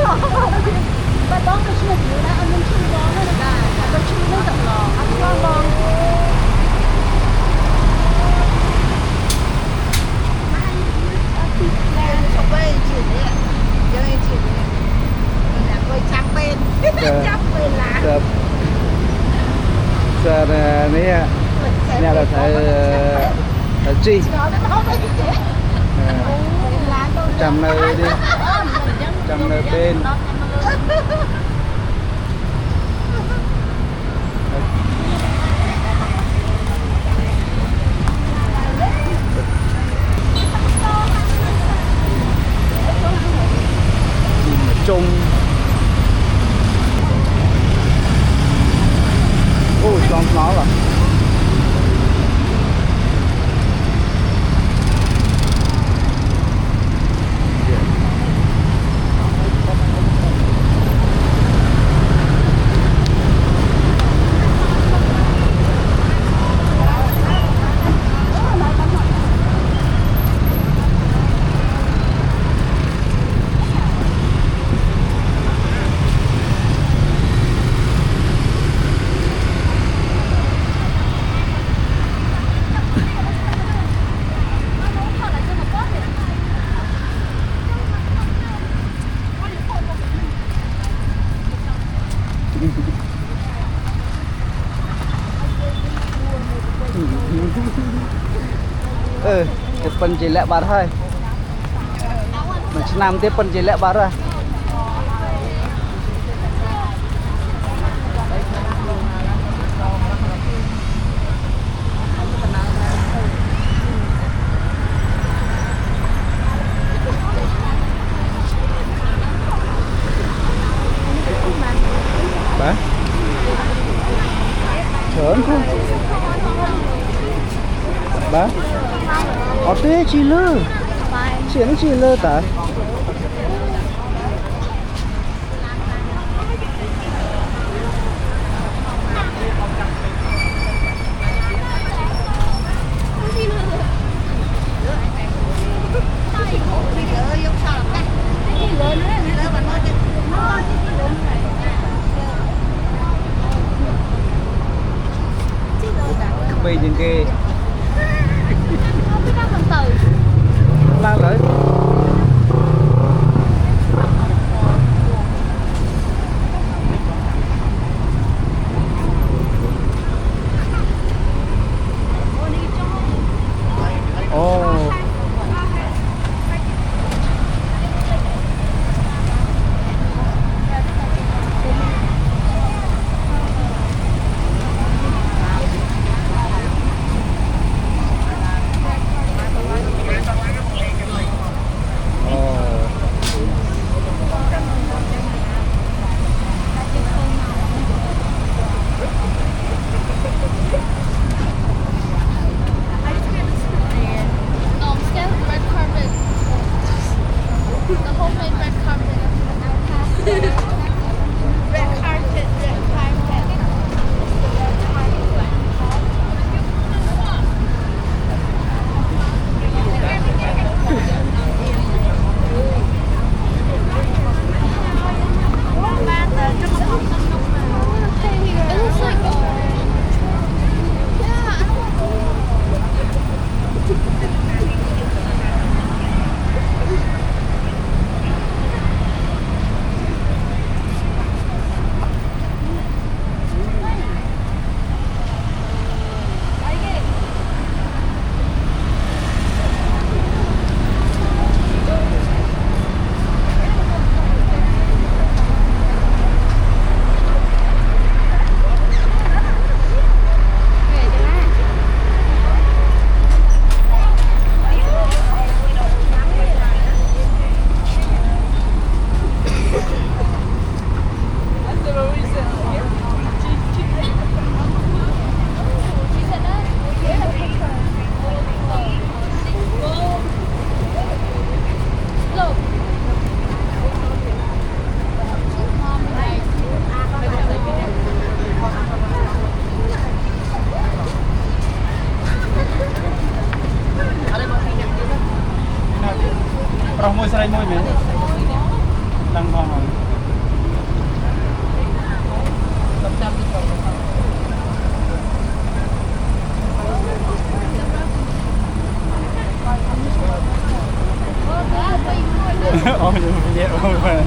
Bà bóng cái chuyện gì đó, anh muốn chui bóng đó. Bà chui nó rộng lò, anh qua bóng. Chụp về chuyện đấy. Cho nên chuyện đấy. Mình là quay trang bên. Trang bên là. Giờ này nhà là thấy chi trăm nơi đi trăm nơi bên chung ôi con nó là cái phần chỉ lẹ bát thôi mà năm tiếp phần chỉ lẹ bát rồi Bà Chớn không Bà Ở thế chị lơ Chuyện chị lơ ta vì những cái lan lại Môi sợi môi miếng đang vòng rồi ôi vậy ôi mà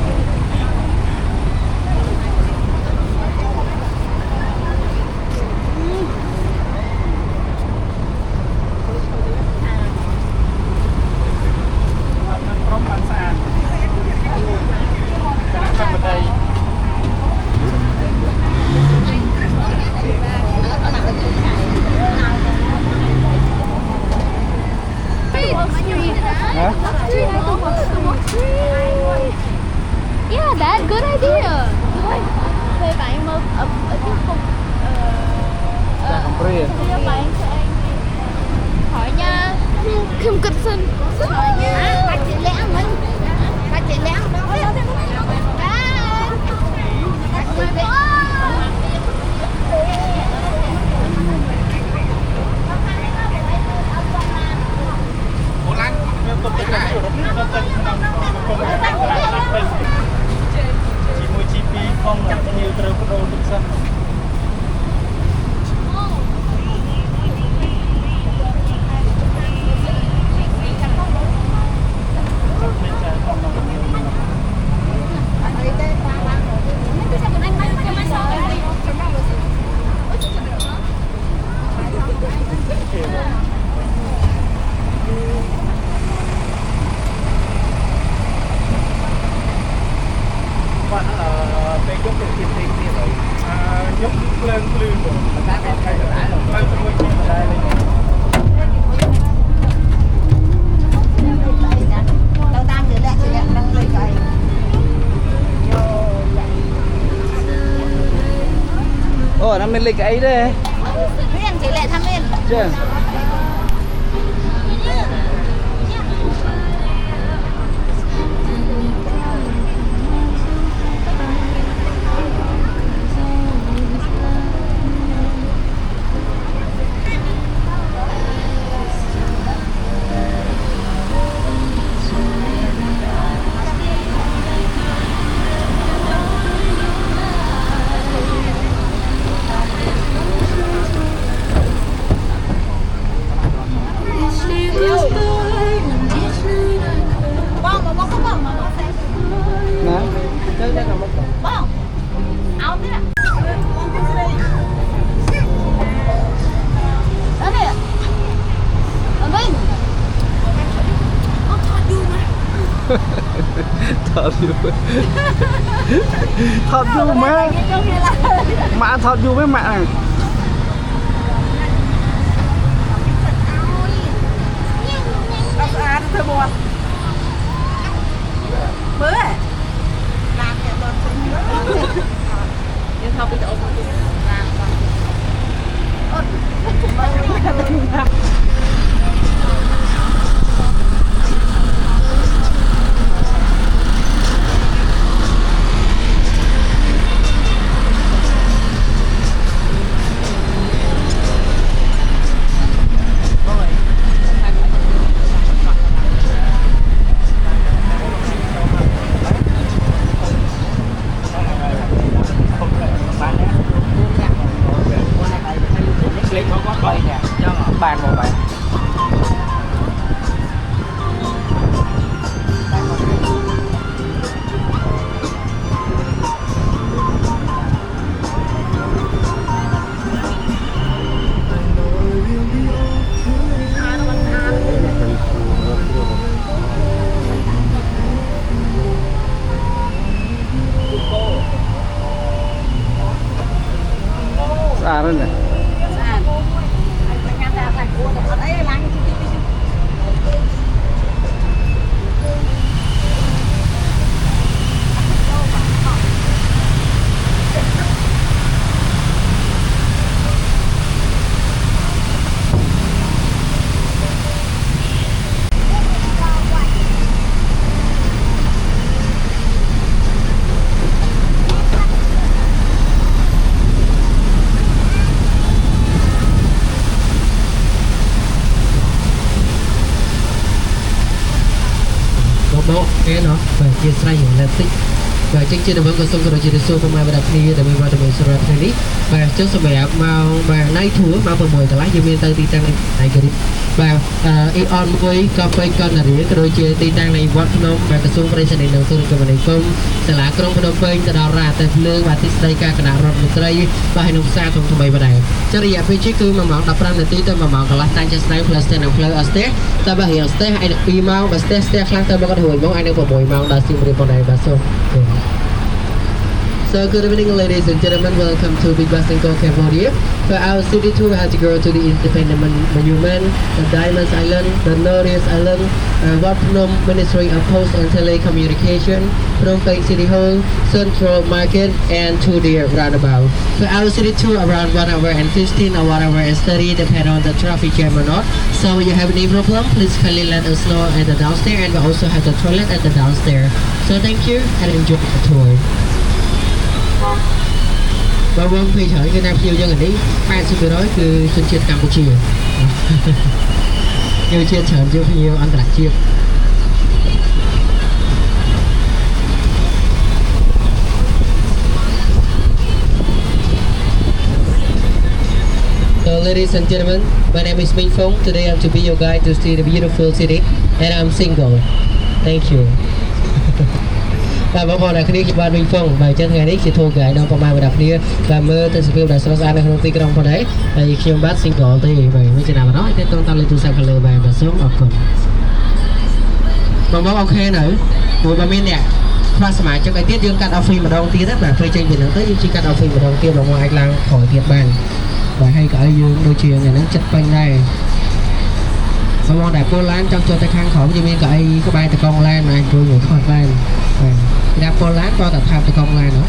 Yeah, that good idea. Thuê bạn một ở cái cục Không bria. cho bạn cho anh hỏi nha. Không cần xin. Hỏi nha. Bác chị lẽ mình. Bác chị lẽ đó. Bác chị lẽ. chỉ mua chi phí không là nhiều từ cái đồ thực sản bạn ở bên dốc được tiền tiền như vậy dốc lên lươn rồi ta có thay đổi lại rồi lên từ ngôi nhà đây đâu đang người lẹ chị lẹ đang lấy cây Ồ, nó mình lịch ấy đây. Miền chị lẹ thăm miền Chưa? Nè. bông áo thế đó nè ở bên Thật dù. Thật dù má. Mạ thật dù với mạ này. ăn thôi buồn bữa làm kẻ tuần nhưng không bị đổ làm Bàn một bạn. Sao rồi nè. Độ cái nó phải chia sẻ những là tích và chính trên đường có sông rồi chỉ được số không ai đặt đi để mình vào để mình sửa lại đi và trước sau này màu và nay thúa màu phần mười cả lá dương miên tây ti tăng này cái đi và ion với cà phê con là gì cái đôi chia ti tăng này vót nôm và cái sông đây sẽ đến đầu tiên cái vấn đề công sẽ là cái đồng phêจะดาวราแต่เรื่องว่าที่ได้การขนาดรถมุตรายว่าให้นุ่มซาทงทำไมบ่ได้จะระยะเพียงแค่คือมาหมอกดับรันนาทีแต่มาหมอกกับลักตั้งจะสไนเปอร์สเตนอังเพลอสเตแต่บางอย่างสเตไอ้ปีเมาบัสเตสเตครั้งแต่บางกระหัวมองไอ้เนี่ยผมบ่อยเมาดาซิมบริบทไหนบัสโซ So good evening ladies and gentlemen, welcome to Big Bus and Go Cambodia. For our city tour, we have to go to the Independent Monument, the Diamonds Island, the Northeast Island, Wat Phnom Ministry of Post and Telecommunication, Phnom Penh City Hall, Central Market, and to the roundabout. For our city tour, around 1 hour and 15 or 1 hour and 30, depend on the traffic jam or not. So if you have any problem, please kindly let us know at the downstairs, and we also have the toilet at the downstairs. So thank you and enjoy the tour. Và vâng, khi hỏi cái Nam Chiêu dân ở đây, hai sự nóiคือជនជាតិកម្ពុជា nhiều chia sẻ nhiều nhiều anh đặc chia. So ladies and gentlemen, my name is Minh Phong. Today I'm to be your guide to see the beautiful city, and I'm single. Thank you. បាទបងប្អូនអ្នកគ្នាខ្ញុំបាទវិញហ្វុងបាទចឹងថ្ងៃនេះជាធូរហ្គាយដល់ប្រមាណបងប្អូនគ្នាបាទមើលទៅសភាពដែលស្រស់ស្អាតនៅក្នុងទីក្រុងផងដែរហើយខ្ញុំបាទ single ទេបាទមិនចំណាប់អត់ទេតតាមលេខទូរស័ព្ទខាងលើបាទសូមអរគុណបងប្អូនអូខេនៅព្រោះបើមានអ្នកខ្វះសមាជិកឲ្យទៀតយើងកាត់ office ម្ដងទៀតណាបាទពេលចេញពីហ្នឹងទៅយើងជិះកាត់ office ម្ដងទៀតបងប្អូនអាចឡើងក្រោយទៀតបានបាទហើយក៏ឲ្យយើងដូចជាថ្ងៃហ្នឹងចិត្តពេញដែរបងប្អូនដែលពលឡានចង់ចូលទៅខាងក្រោមយើងមានកៅអីក្បែរតកង់ឡានអាចអង្គុយមួយខុសបានបាទតែពលឡានក៏តែថាតកង់ឡានហ៎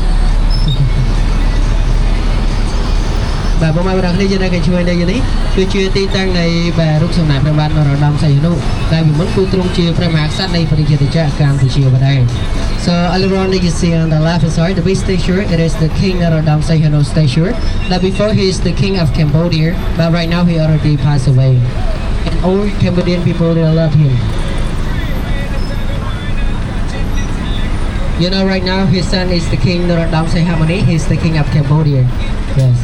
បាទបងប្អូនគ្នាយើងនឹងជួយនៅនេះគឺជាទីតាំងនៃបាទរូបសំណាកព្រះបាទនរោត្តមសីហនុដែលពីមុនគឺទ្រង់ជាព្រះមហាក្សត្រនៃប្រជាជាតិកម្ពុជាបាទដែរ So earlier on you see on the left side the big statue, it is the King Norodom Sihanouk statue. That before he is the king of Cambodia, but right now he already passed away. And all Cambodian people they love him. You know right now his son is the King Norodom Sihanouk. He's the king of Cambodia. Yes.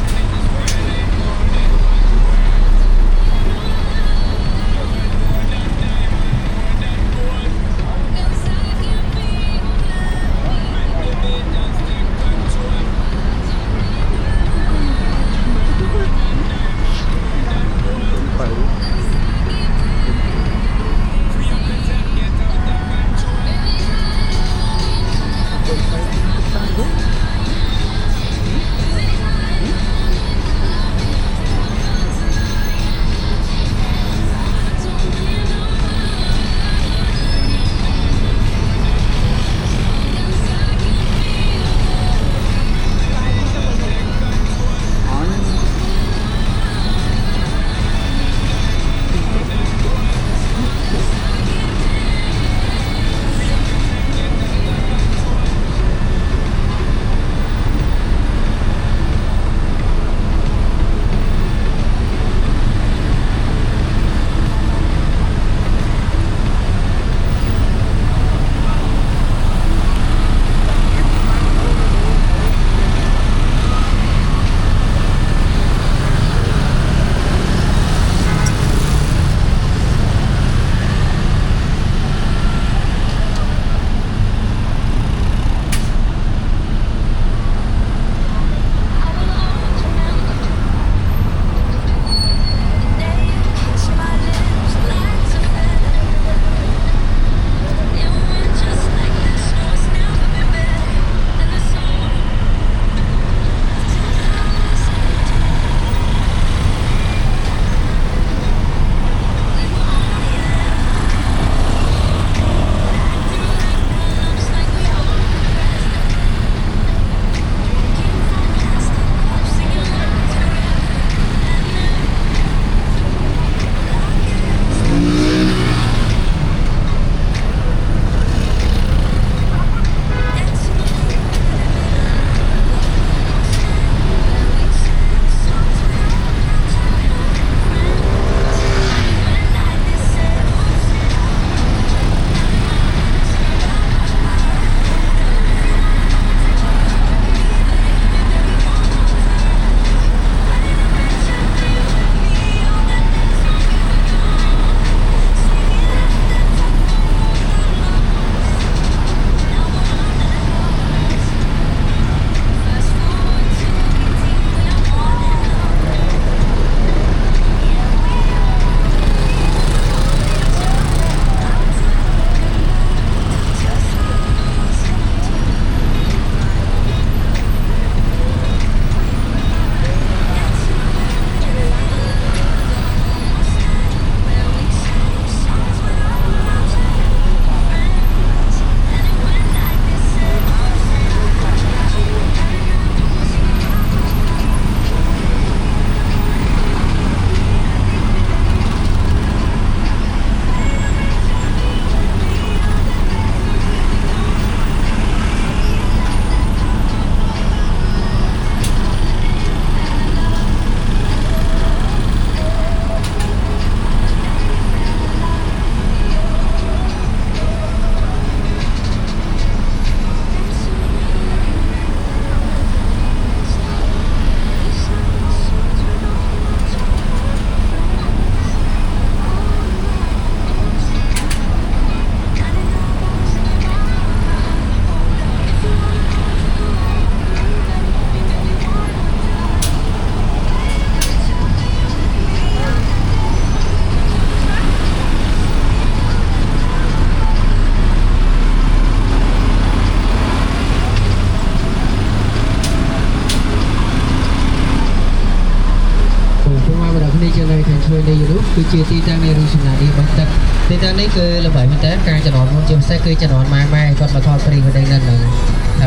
នៅយូរគឺជាទីតាំងនៃរូបសំណាកនេះបន្តិចទីតាំងនេះគឺល្បីមែនតើការចំនួនជាពិសេសគឺចំនួនម៉ែគាត់មកថតព្រីវេដឌីងនៅហ្នឹង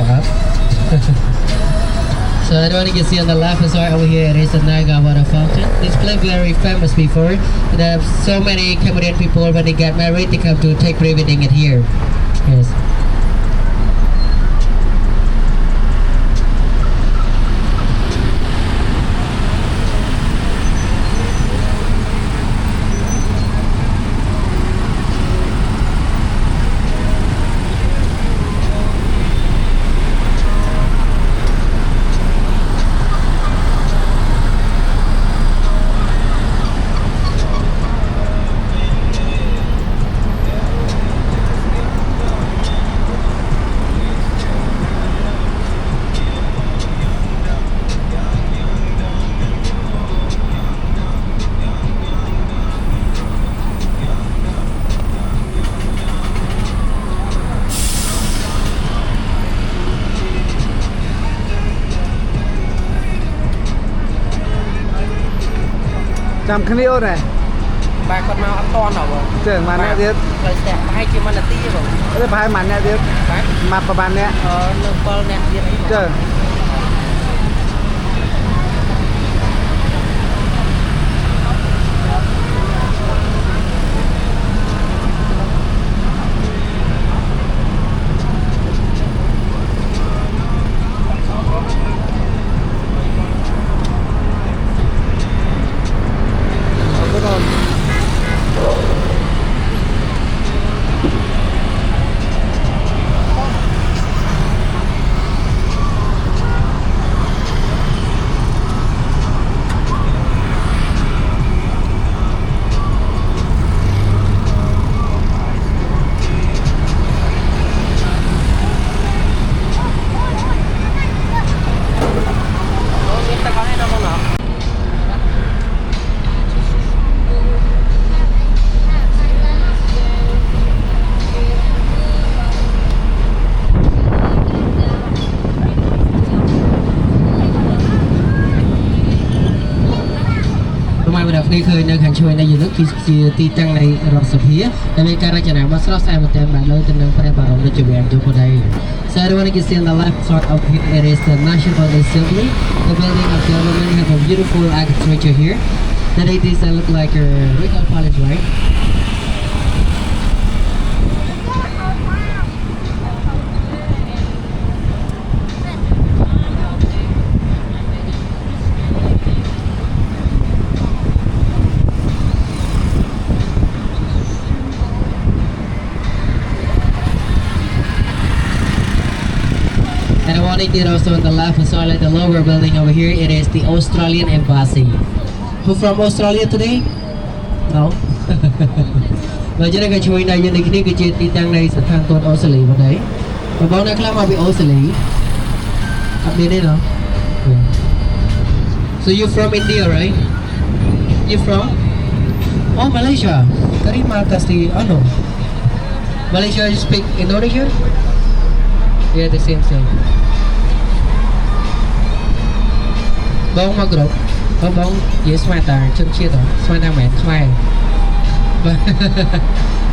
ហើយ So everyone you can see on the left side over here it is the Niagara water fountain. This place very famous before. There are so many Cambodian people when they get married they come to take pre-wedding it here. Yes. Chăm khăn yêu này. Bà con mau ăn con hả bông? Tưởng mà nè biết. Lời xẹp hay chỉ mà là tí bông? Thế phải mà nè biết. Mặt của bạn nè. Nâng con nè biết ấy. Chờ. Đây khơi nơi khán chơi này nhiều nước khi ti tăng này rộng sập hía, tại vì cái này mà sao sai một tem bạn nơi tên năng phải bảo đảm được chuẩn bị cho cô đây. So everyone can see on the left side of here it is the National Assembly. The building of government have a beautiful architecture here. That it is look like a Royal Palace, right? And I wanted it also on the left side, like the lower building over here, it is the Australian Embassy. Who from Australia today? No? Và cho nên cái chuối này dân đi cái chuyện đi tăng này sẽ thang tôn Australia vào đấy. Và bao nhiêu năm mà bị Australia? Up đến đây nào? So you from India, right? You from? Oh, Malaysia. Terima kasih. Oh no. Malaysia you speak Indonesia? Yeah, the same. Bông mà group, bông với xoay tà chân chia đó, xoay nam mẹ xoay,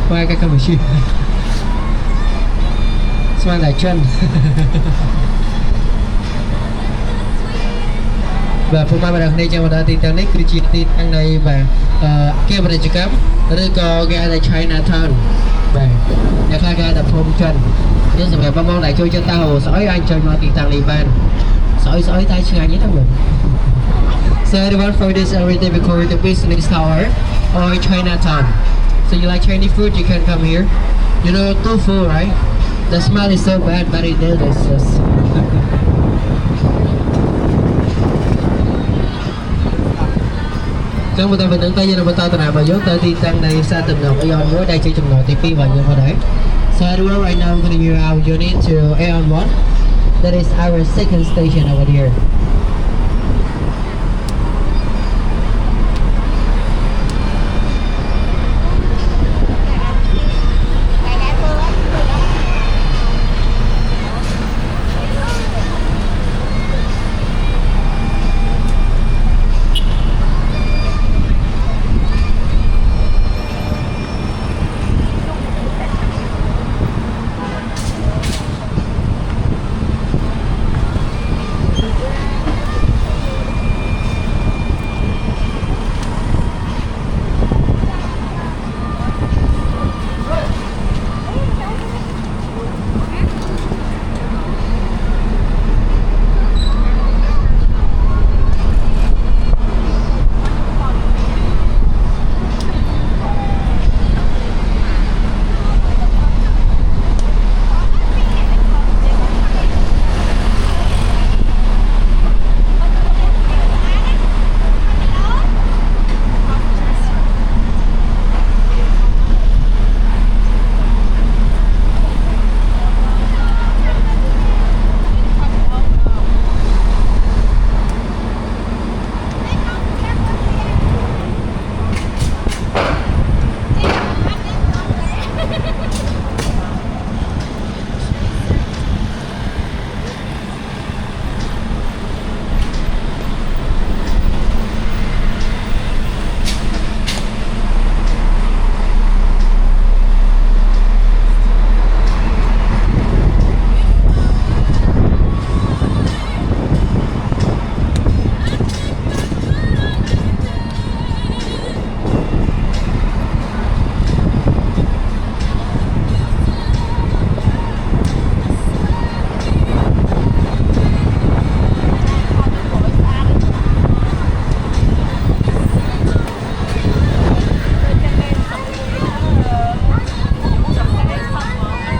xoay cái cầm chi, xoay lại chân. Và phụ mai đặc này cho mình tin tưởng đấy cứ chia tin tăng này và kia mình chỉ cắm, rồi có cái là Chinatown, và nhà khai cái là Phnom Penh. Chứ rồi mà mong lại chơi cho tao sói anh chơi mà tiền tăng đi ban sói tay chơi nhé thằng mình. So everyone for this everything because the business tower or Chinatown. So you like Chinese food, you can come here. You know tofu, right? The smell is so bad, but it delicious. Trong một tầm đứng tay như là một tàu nào mà dốt tới đi tăng này xa từng ngọc Aeon mỗi đây chơi trong nội thì pi vào như thế đấy. So everyone right now I'm going to give our journey to Aeon 1. That is our second station over here.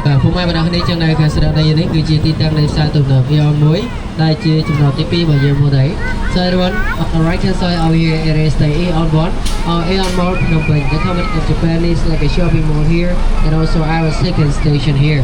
បាទពុកម៉ែបងប្អូននេះចឹងដែរការស្ដាប់នេះគឺជាទីតាំងនៃផ្សារទំនើប Aeon 1ដែលជាចំណុចទី2របស់យើងមកដែរ So everyone on the right hand side over here it is the Aeon 1 or Aeon Mall Phnom Penh. The company of Japan is like a shopping mall here and also our second station here.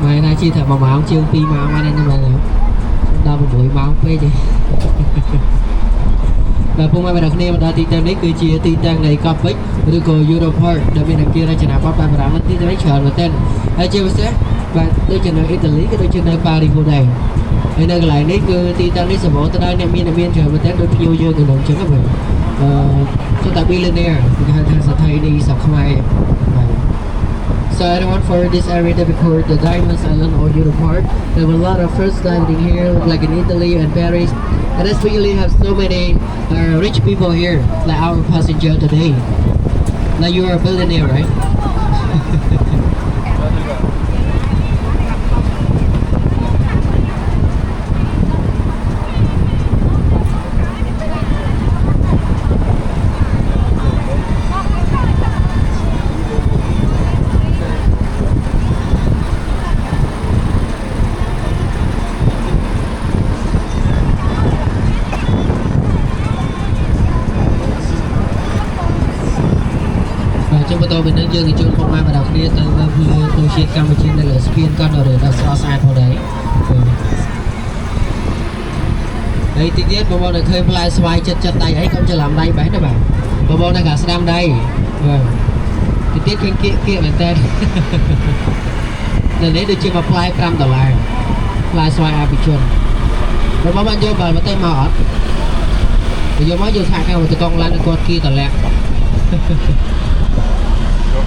Mày nay chi thật mà ông chưa phi mà ông anh nhưng mà đâu mà bụi mà ông phê chứ. Và phung mai đặc niệm đã tin tưởng đấy cứ chia tin tưởng này Capic rồi có Euro Park đặc biệt là kia ra chợ nào bắt bài làm tin tưởng chờ người tên ở trên xe và đây chợ nào Italy cái đây chợ nào Paris vô đây hay nơi lại đấy cứ tin tưởng đấy sở bộ tới đây nem miên chờ người tên đôi khi vô từ đồng chứng các bạn số tại billionaire thì hai thằng sẽ thay đi sập không ai. So everyone for this area to record the Diamonds Island or Euro Park. There were a lot of first diving here, like in Italy and Paris. And that's really have so many rich people here, like our passenger today. Like you are a billionaire, right? Chúng tôi bên nước dương thì chúng không ai mà đọc đi từ tôi chia Campuchia này là spin con rồi đã so sánh vào đấy. Đây tí tiết bộ môn này khơi fly xoay chân tay ấy không cho làm đây bán đâu bạn. Bộ môn này cả Sam đây. Tí tiết kia bản tên. Lần đấy được chưa mà fly $5. Fly xoay Abichon. Bộ môn bạn vô vào tay mỏ. Thì vô mới vô thang cái một cái con lăn con kia tận lẹ.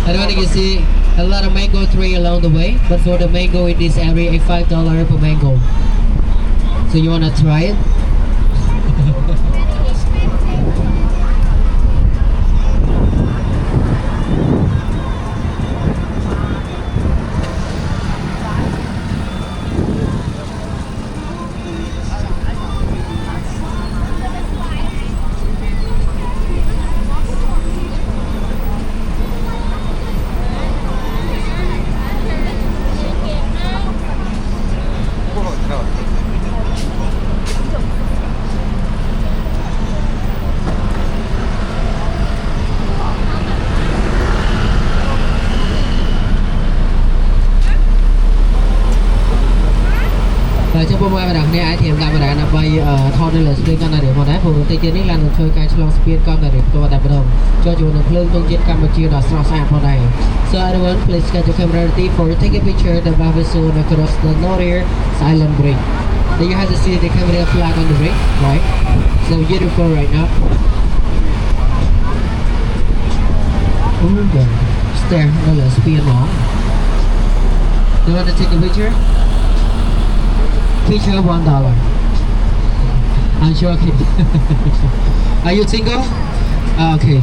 And when you can see a lot of mango tree along the way, but for the mango in this area, it's $5 per mango. So you wanna try it? ពុំមកដល់គ្នាអាចធៀបកាមេរ៉ាដើម្បីថតនៅលើ screen កាន់តែរៀងមកដែរព្រោះតិចទៀតនេះឡើងនឹងធ្វើការឆ្លង speed កាន់តែរៀងផ្ទាល់តែម្ដងចូលជាមួយនឹងភ្លើងទង់ជាតិកម្ពុជាដ៏ស្រស់ស្អាតផងដែរ So everyone please get your camera ready for take a picture the Bavasur across the Norir Silent Bridge. Then you have to see the camera flag on the bridge, right? So beautiful right now. Oh, the stair no less speed long. Do you want to take a picture? Picture $1. I'm joking. Are you single? Okay.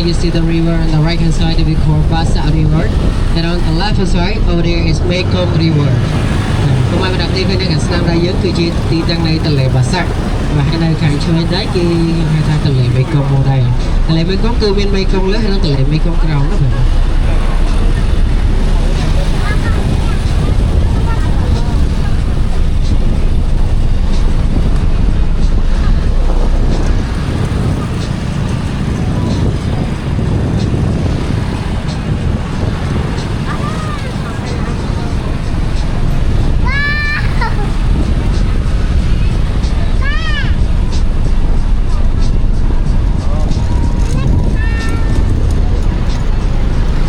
You see the river on the right hand side we call Basa River, and on the left hand side over there is Mekong River. ខ្ញុំមកដល់ទីនេះគឺស្នាមដៃយើងគឺជាទីតាំងនៃទន្លេបាសាក់và hai nơiខាងឆ្វេងដែរគេហៅថាទន្លេមេគង្គមកដែរទន្លេមេគង្គគឺមានមេគង្គលើហើយនិងទន្លេមេគង្គក្រោមណាបាទ So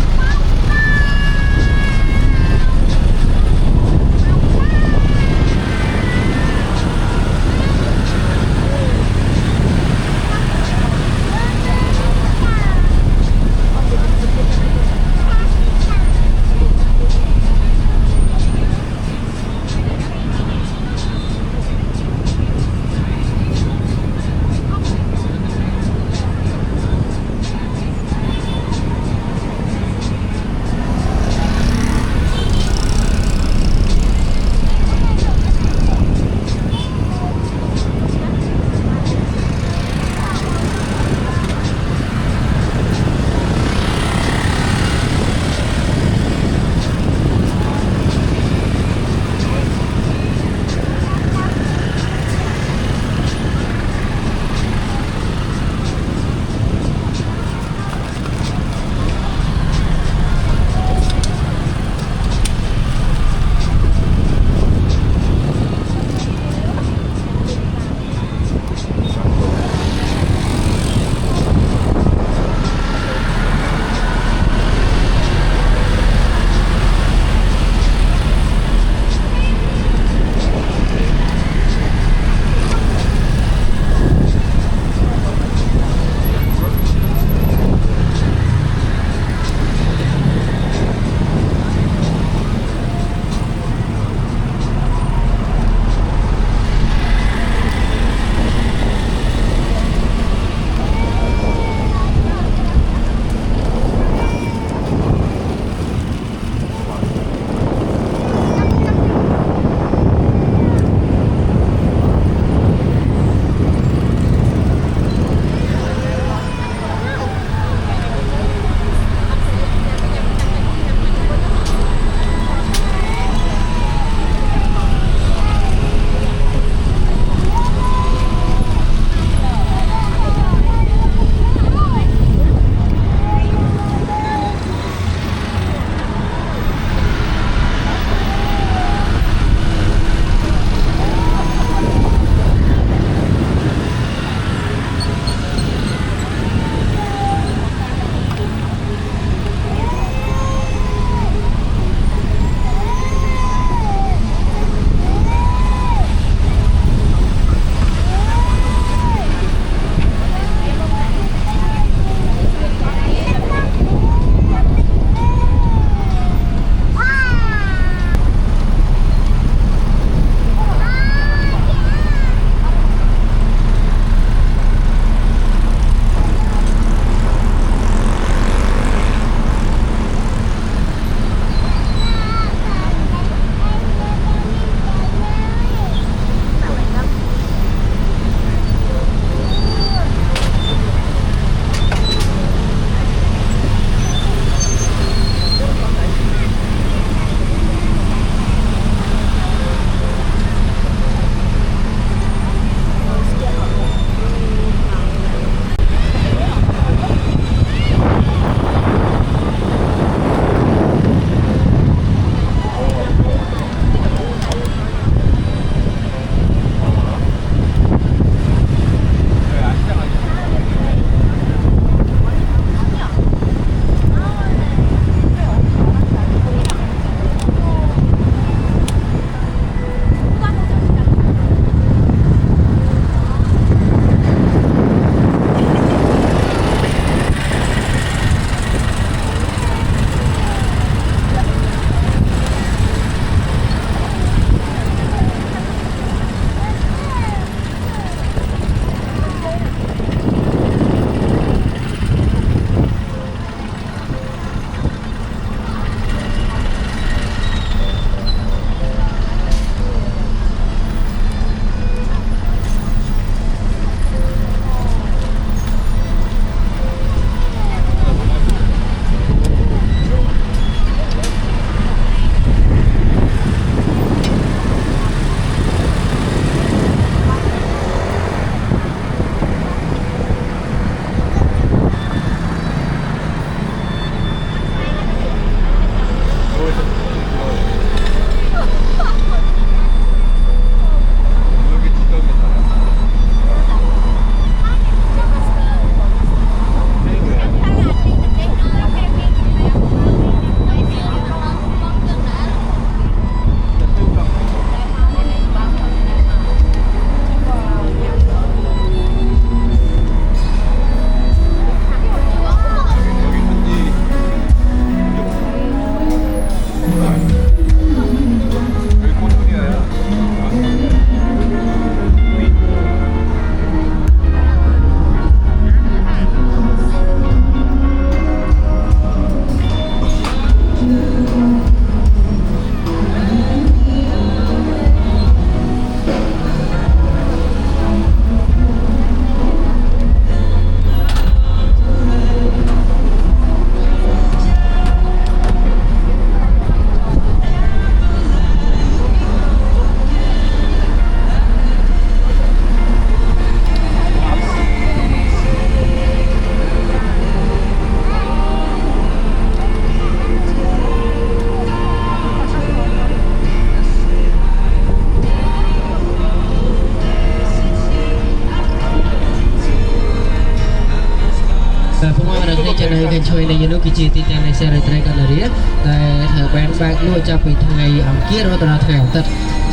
và phong hoa được cho này cái chơi này như lúc kia thì đang này xe rồi trai cần đấy tại thợ bán bạc luôn cho bị ngày ông kia rồi tao thèo tật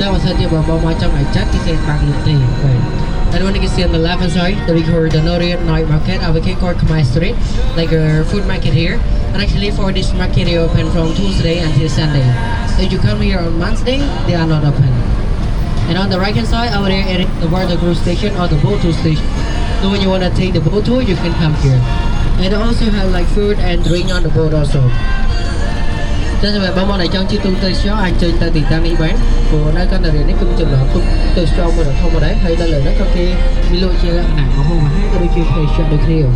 cho mà sao thì bảo mà trong ngày chắc thì sẽ bạc luôn tiền vậy. And when you can see on the left hand side, the record the Norian Night Market of the Kekor Khmer Street, like a food market here. And actually for this market they open from Tuesday until Sunday. If you come here on Wednesday, they are not open. And on the right hand side, over there at the water cruise station or the boat tour station. So when you want to take the boat tour, you can come here. And they also have like food and drink on the boat also. Cho nên là món này trong chi tu tây xóa anh chơi ta tiền tăng đi bán của nơi con đời này cũng chừng là cũng từ sau mà được không mà đấy hay là lời nó có kia đi lôi chơi nặng mà không mà hay có đôi khi phải chọn được nhiều.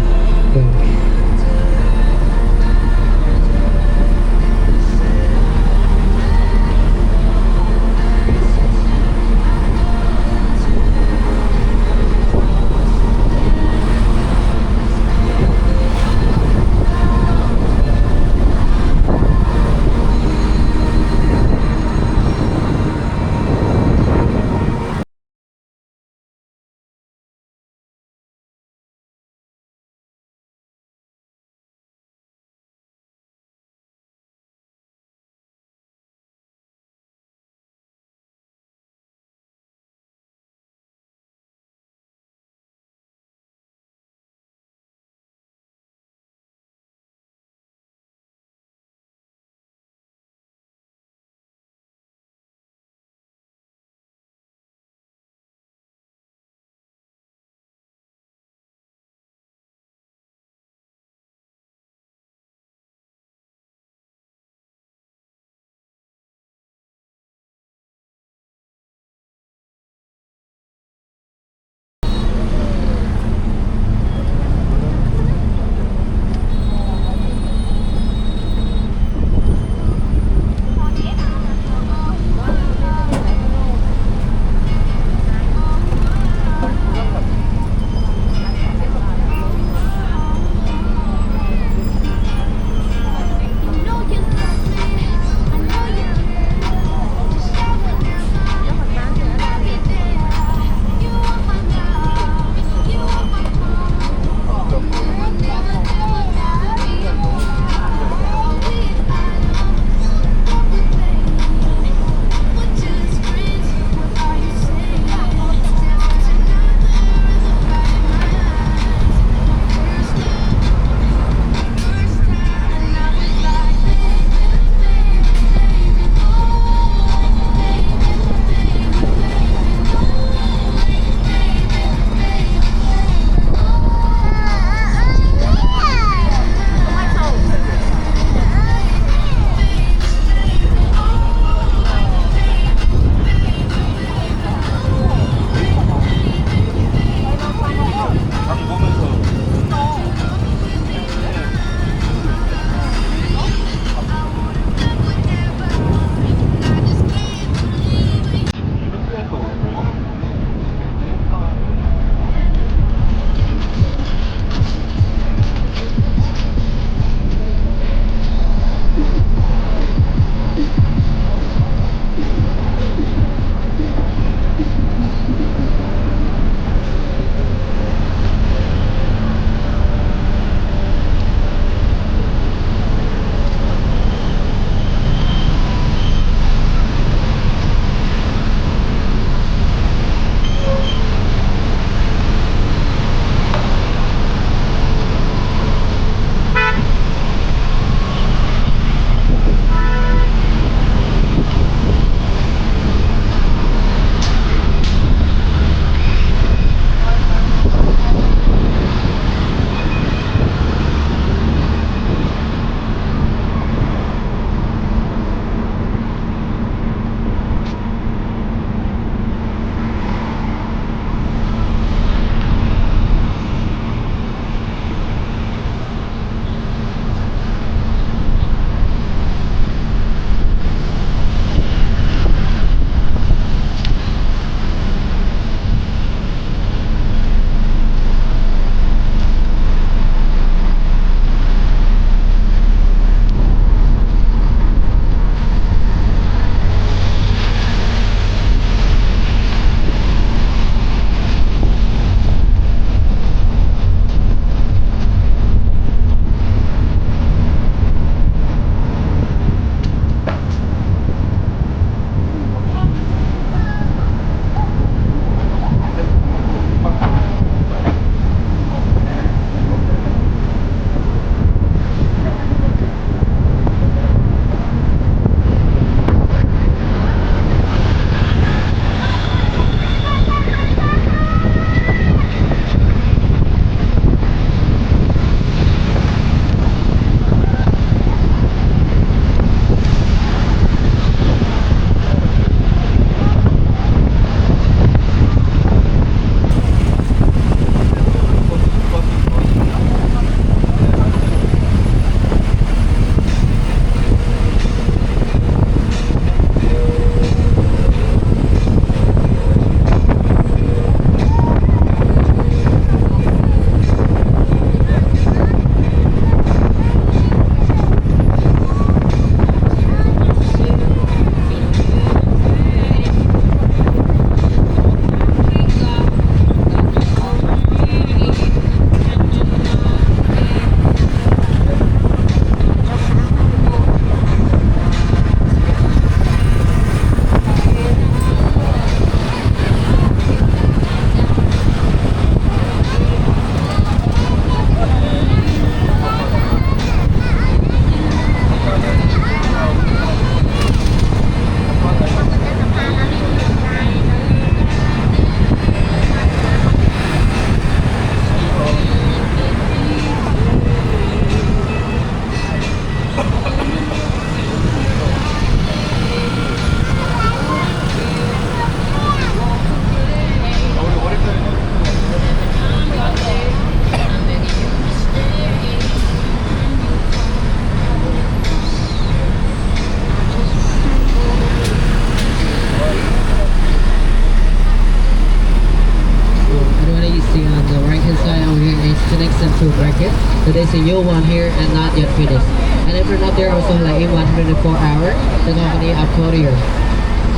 is a new one here and not yet finished. And if you're not there, also like in 124 hour, the company up courier.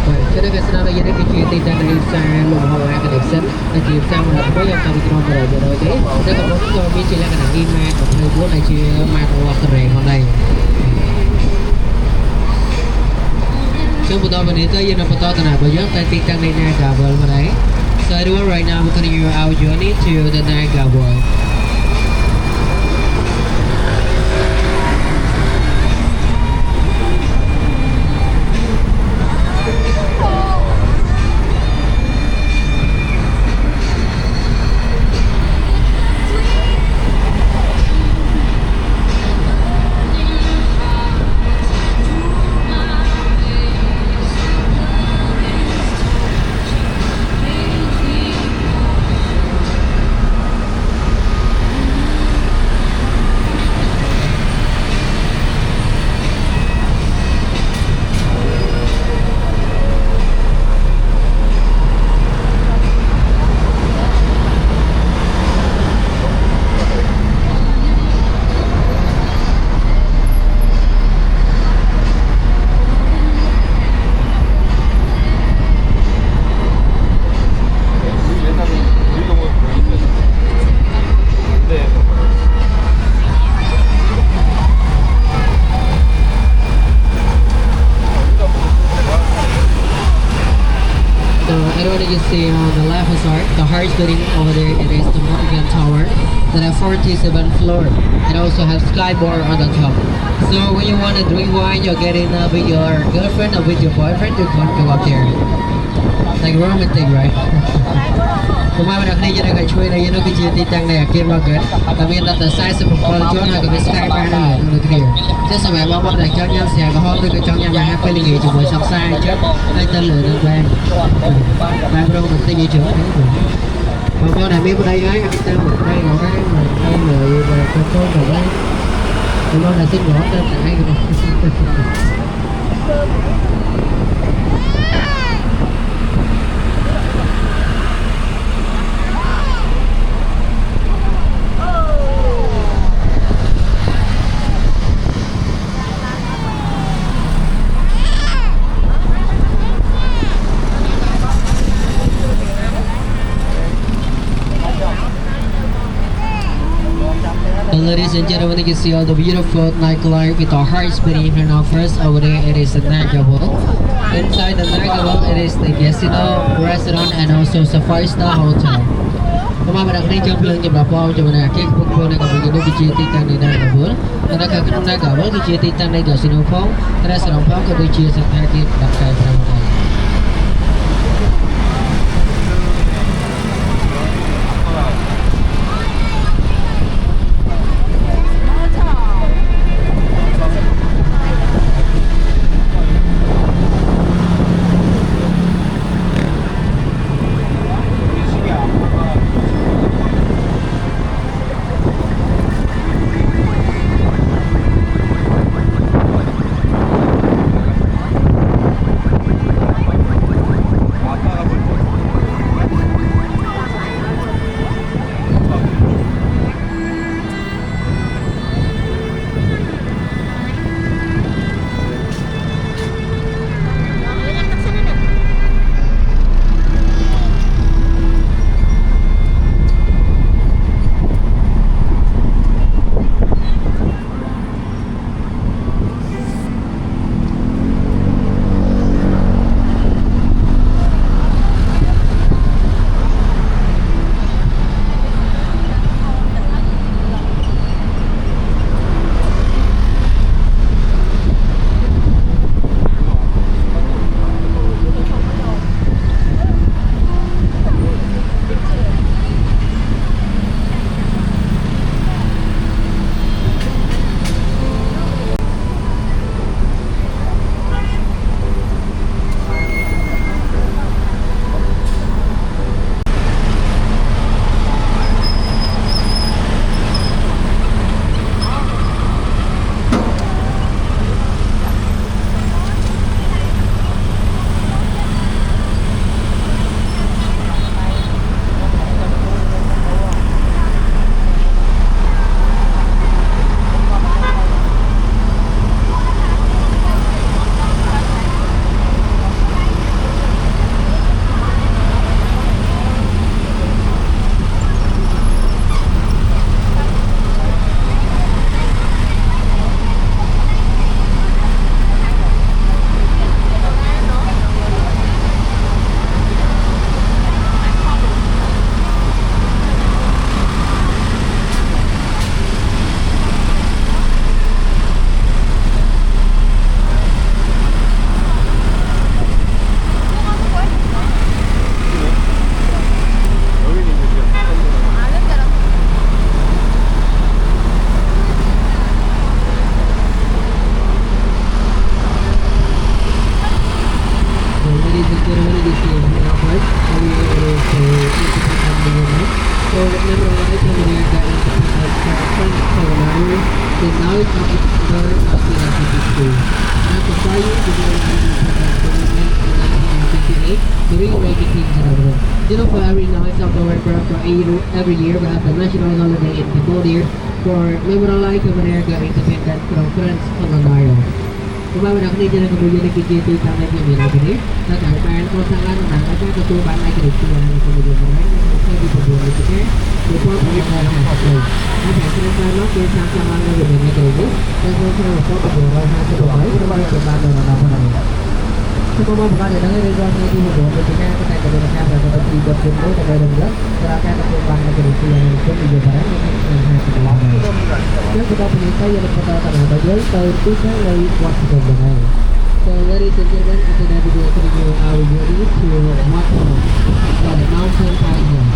Vậy, cho nên cái sau này cái chuyện tình trạng này sẽ lùng hậu ai cái đẹp sẵn là chuyện sau là có những cái con rồi rồi đấy để còn có cho biết chỉ là cái đằng email của thầy bố này chưa mang qua cái rèn hôm nay so buta bonita yun ang photo na ba yun tayo tingnan na Niagara Falls mo na so everyone right now we're continuing our journey to the Niagara Falls. You see on the left side, the highest building over there, it is the Morgan Tower that has 47th floor. It also has skyboard on the top. So when you want to drink wine, you're getting with your girlfriend or with your boyfriend, you can go up there. Like romantic, right? Hôm nay mình đặt đi cho nên cái chuối này nó cái gì tăng này kia mà cái, tại vì là size của con chỗ này cái skyboard này được kia. Chứ sao mẹ mong là cho nhau xài có hôm cái cho nhau là happy là gì chúng mình sắp sai chứ, anh tên lừa được quen. Bạn đâu mình tên gì trưởng đấy rồi. Còn con này biết ở đây ấy, anh tên một đây ngồi đây mà đây người và con rồi đấy. Con là xin ngõ tên là ai rồi. Ladies and gentlemen, you can see all the beautiful nightlife with our hearts beating here now. First over there, it is the Niagara Falls. Inside the Niagara Falls, it is the casino, restaurant, and also Safari Star Hotel. Hôm nay mình đang đi trong lưng trong đập bao cho mình là cái khu này còn mình đi chia tít tăng này Niagara Falls. Và đã cái Niagara Falls chia tít tăng này casino phong, restaurant phong có đi chia sang hai cái đập cái này. the night of December 1952. After trying to do during Reggae King General. You know, for every night of November, for every year, we have the national holiday in Cambodia for memorialize America Independence Conference on Ontario. សម្រាប់អ្នកនេះជាកម្ពុជានេះគឺជាទីតាំងនៃមាននៅនេះតែតែបានកសាងឡើងដំណើរការទទួលបានឯករាជ្យភាពនៅកម្ពុជាហ្នឹងនៅទី9នេះទេពីពលរដ្ឋបានហាក់ទៅហើយតែត្រូវបានមកគេសាងឡើងនៅវិមាននេះទៅតែក្នុងឆ្នាំ1958របស់បានបាននៅដល់ប៉ុណ្ណឹង Semua bukan ada dengan result ini hubungan ketika kita kebenaran pada di buat itu pada adalah terakhir terkembang negeri yang itu di barat yang kita punya yang kita tahu bagian itu kan dari waktu kebenaran. So ladies and gentlemen, after that we will continue our journey to Wat the mountain pioneer.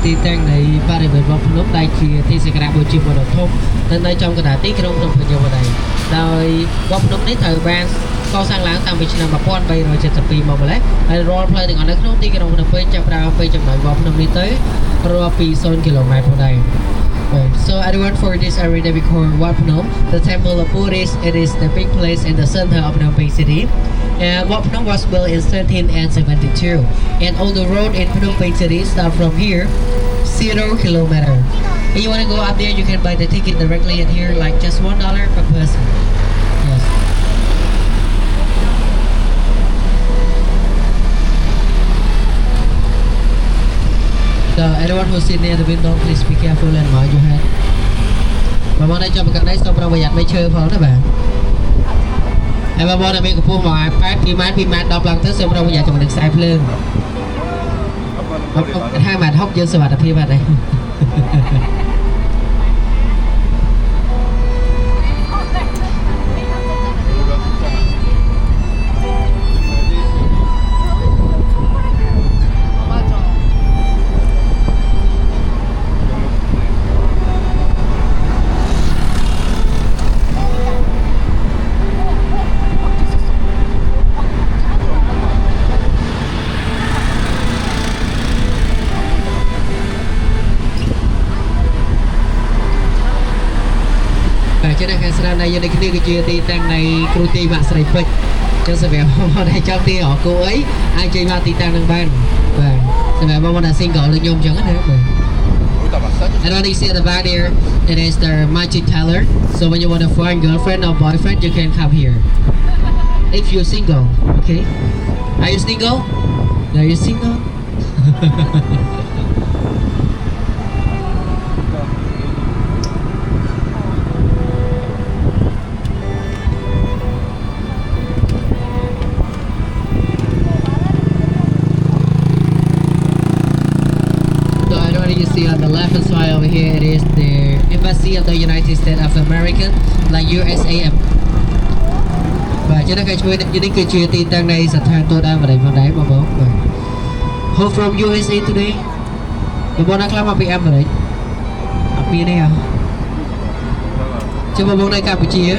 ទីតាំងនៃបរិវេណវត្តភ្នំដែលជាទីសក្ការៈបូជាមរតកធំនៅចំកណ្ដាលទីក្រុងភ្នំពេញវត្តឯងដោយវត្តភ្នំនេះត្រូវបានកសាងឡើងតាំងពីឆ្នាំ1372មកម្ល៉េះហើយរាល់ផ្លូវទាំងអស់នៅក្នុងទីក្រុងភ្នំពេញចាប់ផ្ដើមពីចំណុចវត្តភ្នំនេះទៅរាប់ពី0 kilometers ផងដែរ So everyone for this area we call Wat Phnom, the temple of Buddhist. It is the big place in the center of Phnom Penh city. And Wat Phnom was built in 1372. And all the road in Phnom Penh city start from here, 0 kilometer. If you want to go up there, you can buy the ticket directly in here, like just $1 per person. Yes. So anyone who's sitting near the window, please be careful and mind your head. បងប្អូនដែលចាប់ប្រកាន់ដៃសូមប្រុងប្រយ័ត្នមេឈើផងណាបាទហើយបងប្អូនដែលមានកម្ពស់មក8 2ម៉ែត្រ2ម៉ែត្រ10ឡើងទៅសូមប្រុងប្រយ័ត្នជាមួយនឹងខ្សែភ្លើងថាម៉ែត្រ6យើងសុវត្ថិភាពបាត់ហើយ Cho nên cái sân này giờ này cái kia thì tăng này công ty bạn sẽ phết cho sẽ vẻ họ đây trong đi họ cô ấy ai chơi ma thì tăng năng ban và sẽ vẻ bao là single lên nhôm chẳng hết rồi. And when you see at the back there, it is the magic teller. So when you want to find girlfriend or boyfriend, you can come here. If you're single, okay? Are you single? Are you single? You see on the left hand side over here, it is the embassy of the United States of America, like USA. Và cho nên cái chuối những cái chia tin tăng này sẽ thay tôi đang vào đây vào đấy mà bố. Who from USA today? Bố bố đang làm ở em vào đấy. Ở phía đây à? Chứ bố này Campuchia.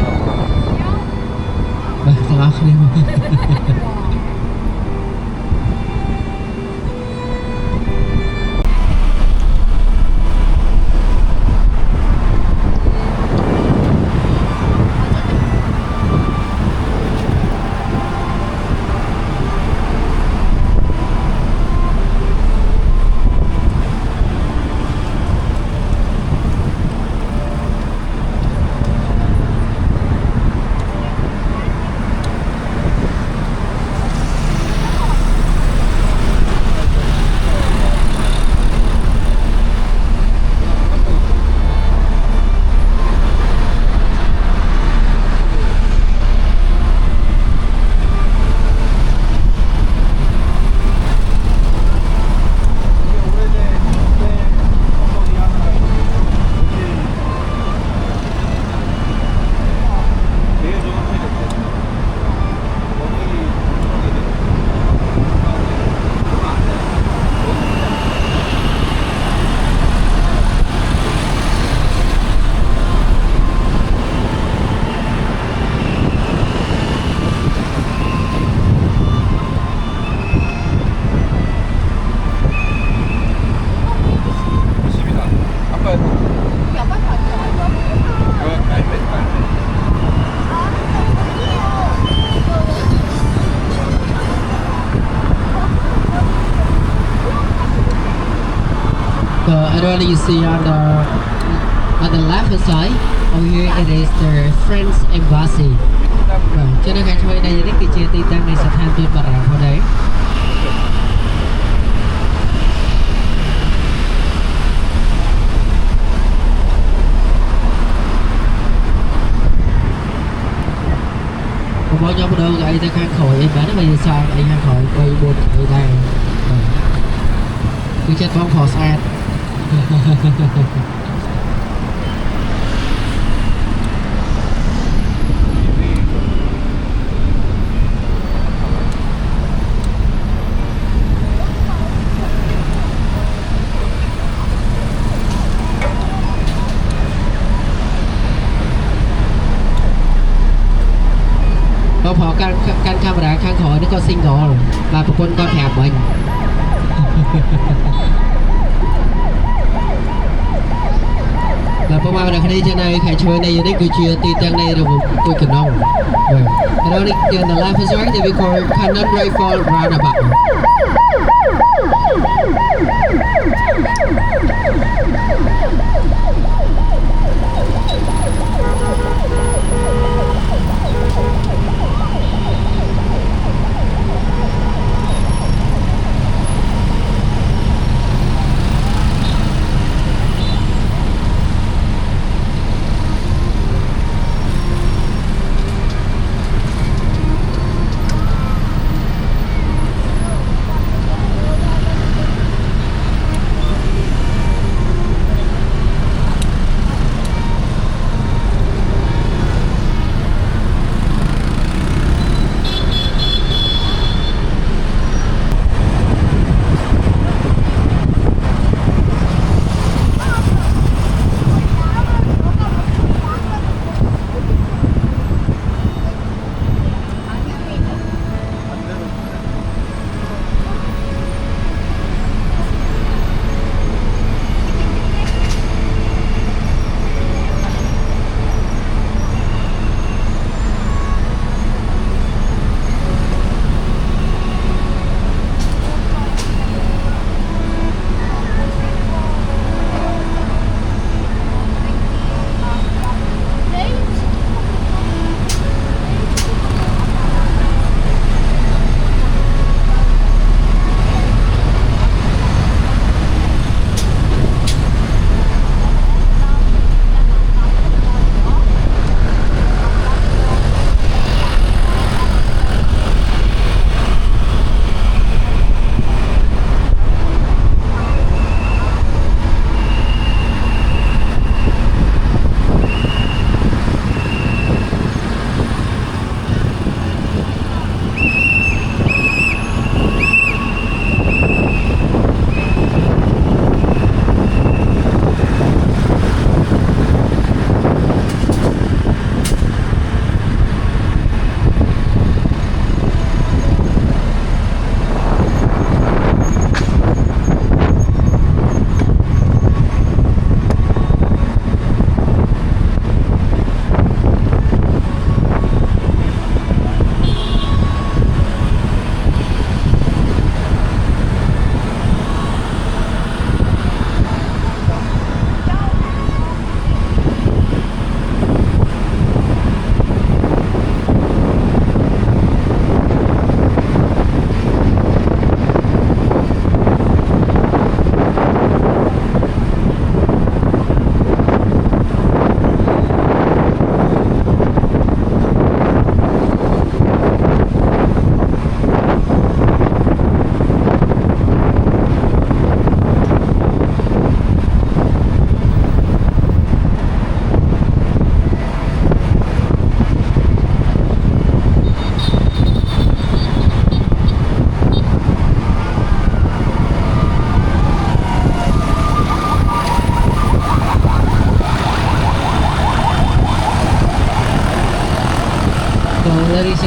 Vâng, thằng áo đi mà. Earlier you see on the left hand side over here it is the French embassy. Cho nên cái chuối này những cái chia tin tăng này sẽ tham tuyệt vời vào đấy. Không bao nhiêu đâu cái ta khang khỏi em bán bây giờ sao anh khang khỏi quay buồn người ta. Cứ chết bóng khó sad. Có phỏ căn camera khang khỏi nó có single và một con thèm mình. Và phong bao đặc đi trên này khai chơi này đến cứ chia ti tăng này rồi tôi cần nông. Rồi. Cái đó đi trên the left is right thì we call Cannon Rifle Roundabout.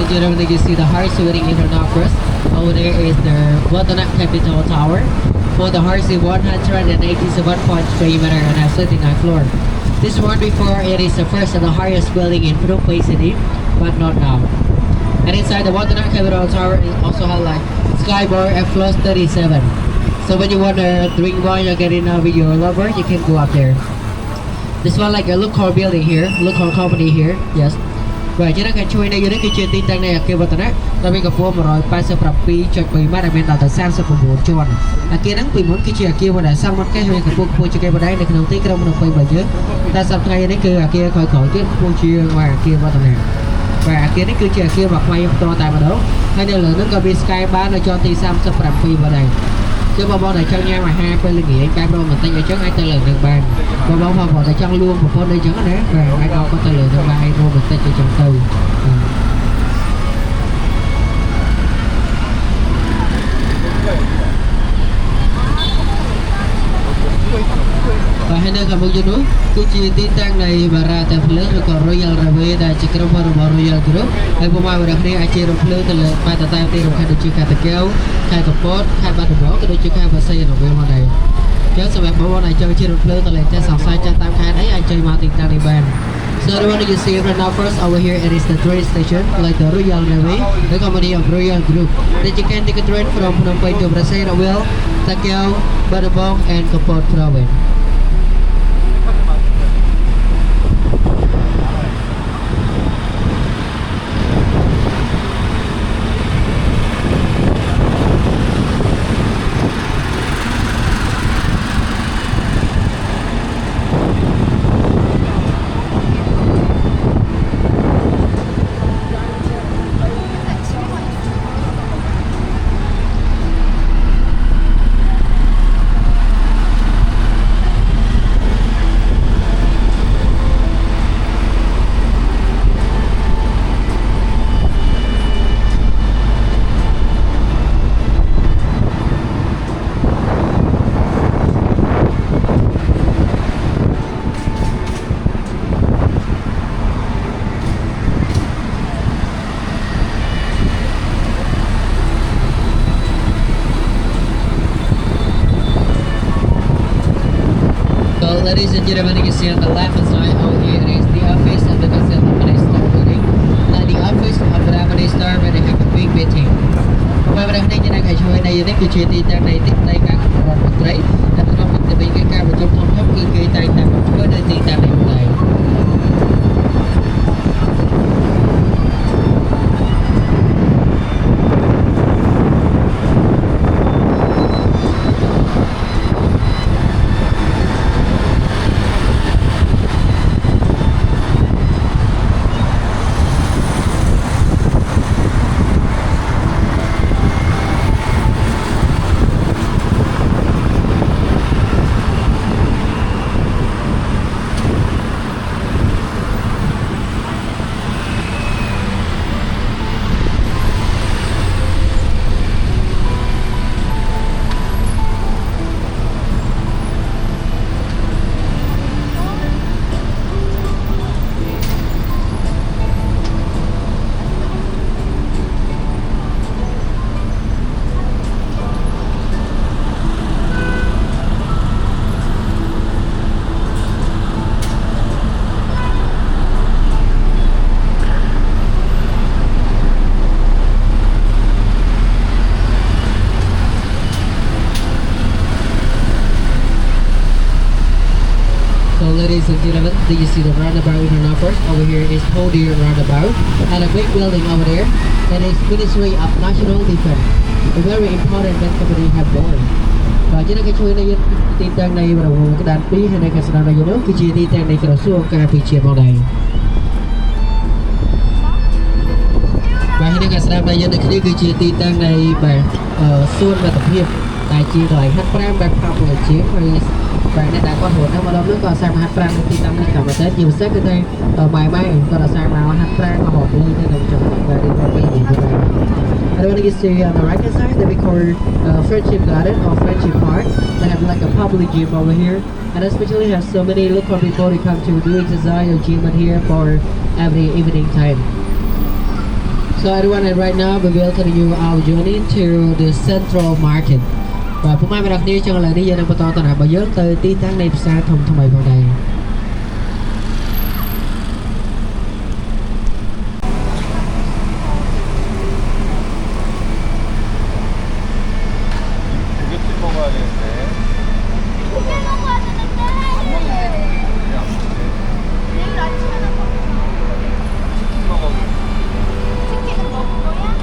and gentlemen, you see the horse waiting in front of us. Over there is the Watana Capital Tower. For the horse is 187.3 meter and has 39 floor. This one before it is the first and the highest building in Phnom Penh City, but not now. And inside the Watana Capital Tower, it also has like sky bar at floor 37. So when you want to drink wine or get in with your lover, you can go up there. This one like a local building here, local company here, yes. Và chúng ta cần chú ý đây cái chuyện tin tăng này là kêu vào tận á, ta bị gặp vua mà rồi ba sẽ pรับpi cho bị mất đặc biệt là tại sao sẽ phục vụ cho anh. Kia nắng bị muốn cái chuyện kia mà đã xong mất cái hơi gặp vua cho cái vào đây này đầu tiên cái đâu mà được bởi chứ. Ta sắp ngay đấy kia khỏi khỏi cái vua chia ngoài kia vào tận này. Và kia đấy chuyện kia mặc quay to tại mà đâu. Hay nên là nó có bị sky bán nó cho thì sao sẽ pรับpi vào đây. Chứ bao này cho nha mà hai bên là nghĩ cái mình tay trước ai tay lần được bàn bao bao vào tay chân luôn một con đây chẳng đấy và ai đâu có tay lần được bàn rồi mình tay chân từ và hai nơi cầm một núi cái chi tiết tăng này và ra tại lớn rồi còn Royal Railway đã chỉ có một Royal Group hay bộ mai và đặc biệt ai chơi rồi lớn từ là ba tay tay rồi khai được chơi khai kéo khai cặp bốt khai ba được bỏ cái đôi chơi khai và xây ở bên này kéo sau đó bộ này chơi rồi lớn từ là chơi sòng sai chơi tam khai đấy ai chơi mà tiền tăng này bàn. So the one you see right now first over here it is the train station like the Royal Navy, the company of Royal Group. That you can take a train from Phnom Penh to Brazzaville, Takeo, Battambang and Kampot province. Ladies and gentlemen, you can see on the left hand side over here is the office of the Company Store building. Like the office of the Company Store where they have a big meeting. Và đây chúng ta hãy chơi đây cái chuyện đi tăng này tiếp đây các hoạt động đấy. Và trong việc bị cái cao và trong thông thấp cái tay tăng với đây thì tăng này. Ladies and gentlemen, do you see the roundabout in front of us? Over here is Podium Roundabout and a big building over there that is Ministry of National Defense. A very important that company have born. Và chúng ta cái chui này tin tăng này vào cái đàn pí hay này cái sản này nữa cái chi tin tăng này cái số cái bị chia vào này. Và hiện nay cái sản này cái chi tin tăng này về xuân và tập hiệp tại chi lại hát pram bạc học là chiếm và đây đã có hồn trong nước còn sang hát pram thì tâm này cảm thấy nhiều sách cái đây ở bài mai còn là sang nào hát pram mà hồn lên nên đồng chọn và đi vào bên gì vậy. I don't want to see on the right hand side that we call Friendship Garden or Friendship Park. They have like a public gym over here, and especially have so many local people who come to do exercise or gym here for every evening time. So everyone, and right now we will continue our journey to the Central Market. Và hôm nay mình đặc đi cho lại đi dân đang bắt đầu tận bà dớt tới tí tháng này xa thông thông bày vào đây. 고깃집 먹어야 되는데. 내일 아침에는 치킨 먹어. 치킨은 먹을 거야?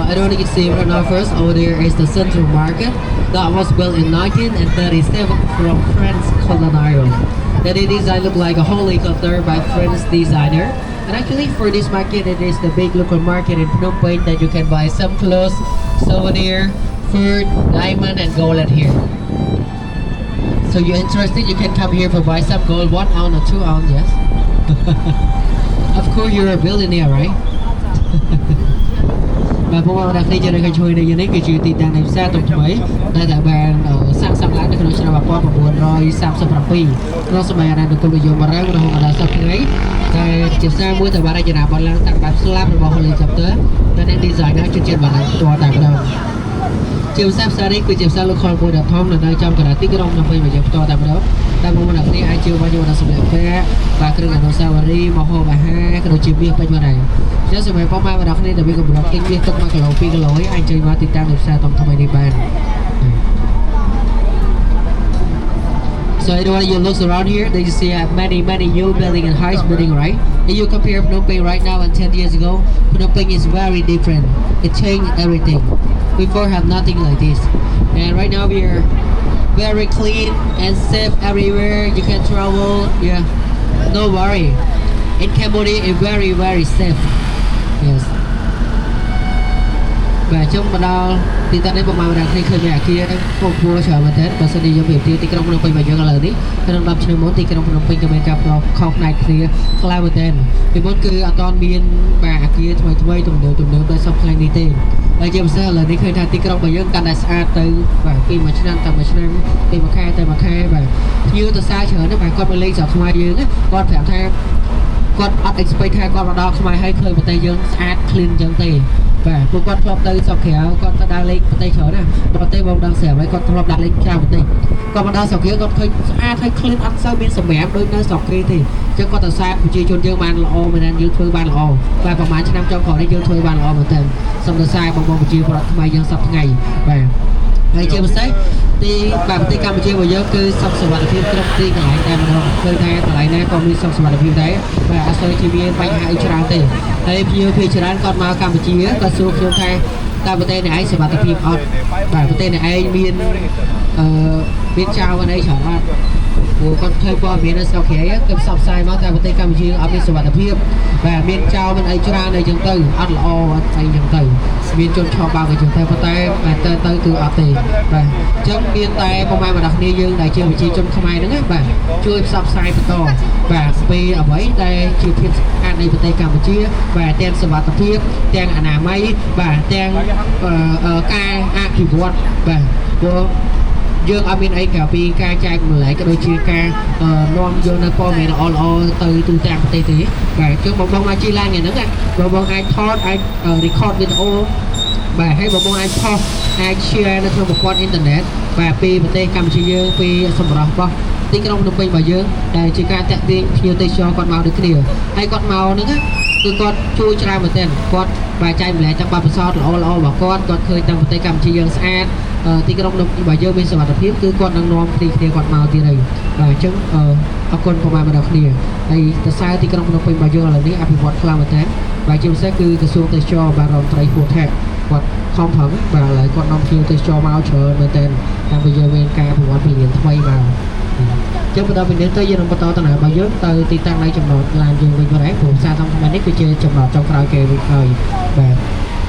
I don't know if you can see right now first, over there is the Central Market that was built in 1937 from French colonial. That it design look like a helicopter by French designer. And actually for this market, it is the big local market in Phnom Penh that you can buy some clothes, souvenir, food, diamond and gold at here. So you're interested, you can come here for buy some gold, 1 ounce or 2 ounce, yes? Of course you're a billionaire, right? Và hôm nay đặc đi cho nên cái chui này như thế cái chuyện thì đang làm sao tụi mấy đây là bàn ở sang sang lại được cho bà con buồn rồi sang sang làm pi nó sẽ mày được công việc dùng mà ra nó không là sao thế tại chiều sang mua từ bà đây chỉ nào bà đang tặng bát slab rồi bà hồi lên chập tới nên design nó trên bà này to tại đâu chiều sang đâyคือchiều sangลูกคอนบุญดับท้องในจอมกระดาษติ๊กกระดองนำไปมาจากตัวแต่เดิมแต่ผมวันนี้ไอชิววันนี้วันสมัยแพ้บาเครื่องอนุสาวรีย์มโหบาฮากระโดดจิบเบี้ยไปมาไหนเจ้าสมัยพ่อแม่วันนี้แต่มีกระบอกติ๊กเบี้ยตกมากระโหลกปีกระโหลกไอชิวมาติดตามเด็กชายต้องทำไมในบ้าน So everyone, you look around here, they see many new building and high building, right? If you compare Phnom Penh right now and 10 years ago, Phnom Penh is very different. It changed everything. Before have nothing like this, and right now we are very clean and safe everywhere. You can travel, yeah, no worry. In Cambodia, it's very safe. Yes. Và trong bắt đầu thì ta đến một màu đặc khi khơi mẹ kia một vua chờ mà thế và sau đi cho việc thì trong Phnom Penh mà giờ là đi cái năm cho nên muốn thì trong Phnom Penh cho mình gặp nó không này thì khai một tên vì muốn cứ toàn biên bà kia thôi tụi nữa tới xong khai đi tên ở trên xe là đi khơi thay thì trong bây giờ cần là xa từ và khi mà cho nên tầm mà cho nên tìm mà khai và như từ xa chờ nó phải con mình lên giờ ngoài dưới con phải theo con expect thay con vào đó không ai hay khơi một tay dương ad clean chân tiền và cô con thọp tới sau kia con ta đang lên tay chở nè con tay bông đang xẻo với con thọp đặt lên cao một tay còn mà đang sau kia con thấy thấy clean ăn sâu bên sầm mẻ đôi nơi sau kia thì chứ con tờ xa chỉ chôn dương ban lò mình đang dương thuê ban lò và còn mãi năm trong khỏi đi dương thuê ban lò một thêm xong tờ xa bông chia vào mai dương sập ngày và ngày chưa một sách thì bạn tây Campuchia bây giờ cứ xong sự hoạt động trong tiên lại em đâu khơi thay lại nè còn đi xong sự hoạt động đấy và soi TV bánh hai tràn tiền đây nhiều khi tràn con mà Campuchia và số khiêu thay តែប្រទេសនេះឯងសមត្ថភាពអត់បាទប្រទេសនេះឯងមានចៅអីច្រើនណាស់ព្រោះគាត់ឃើញព័ត៌មាននៅស្រុកក្រៅគឺផ្សព្វផ្សាយមកតែប្រទេសកម្ពុជាអត់មានសុវត្ថិភាពបាទមានចៅមានអីច្រើនអីចឹងទៅអត់ល្អអត់អីចឹងទៅមានជនឆោបបើកអីចឹងទៅប៉ុន្តែទៅគឺអត់ទេបាទអញ្ចឹងមានតែប្រហែលបណ្ដាគ្នាយើងដែលជាប្រជាជនខ្មែរហ្នឹងបាទជួយផ្សព្វផ្សាយបន្តបាទពីអ្វីដែលជាភាពសំខាន់នៃប្រទេសកម្ពុជាបាទទាំងសុវត្ថិភាពទាំងអនាម័យបាទទាំងការអភិវឌ្ឍបាទព្រោះយើងអត់មានអីក្រៅពីការចែកម្លែកក៏ដូចជាការនាំយកនៅព័ត៌មានល្អៗទៅទូទាំងប្រទេសទេបាទជើងបងអាចជិះឡានថ្ងៃហ្នឹងបងអាចថតអាច record វីដេអូបាទហើយបងអាចផុសអាច share នៅក្នុងប្រព័ន្ធអ៊ីនធឺណិតបាទពីប្រទេសកម្ពុជាយើងពីសម្រាប់របស់ទីក្រុងភ្នំពេញរបស់យើងដែលជាការតាក់ទាញភ្ញៀវទេសចរគាត់មកដូចគ្នាហើយគាត់មកហ្នឹងគឺគាត់ជួយច្រើនមែនទែនគាត់បាទចែកម្លែកទាំងបទពិសោធន៍ល្អៗរបស់គាត់ឃើញទាំងប្រទេសកម្ពុជាយើងស្អាតទីក្រុងរបស់យើងមានសុវត្ថិភាពគឺគាត់នឹងនាំគ្នាគាត់មកទៀតហើយបាទអញ្ចឹងអរគុណប្រមាណដល់គ្នាហើយទៅសារទីក្រុងភ្នំពេញរបស់យើងឥឡូវនេះអភិវឌ្ឍខ្លាំងមែនទែនបាទជាពិសេសគឺក្រសួងទេសចរបាទរដ្ឋមន្ត្រីហ៊ុនថែគាត់ខំប្រឹងបាទឥឡូវគាត់នាំភ្ញៀវទេសចរមកច្រើនមែនទែនតាំងពីយើងមានការអភិវឌ្ឍពីរៀនថ្មីមកចឹងបន្តពីនេះទៅយើងនឹងបន្តដំណើររបស់យើងទៅទីតាំងនៃចំណតឡានយើងវិញមកដែរព្រោះសារតាមថ្ងៃនេះគឺជាចំណតចុងក្រោយគេវិញហើយបាទ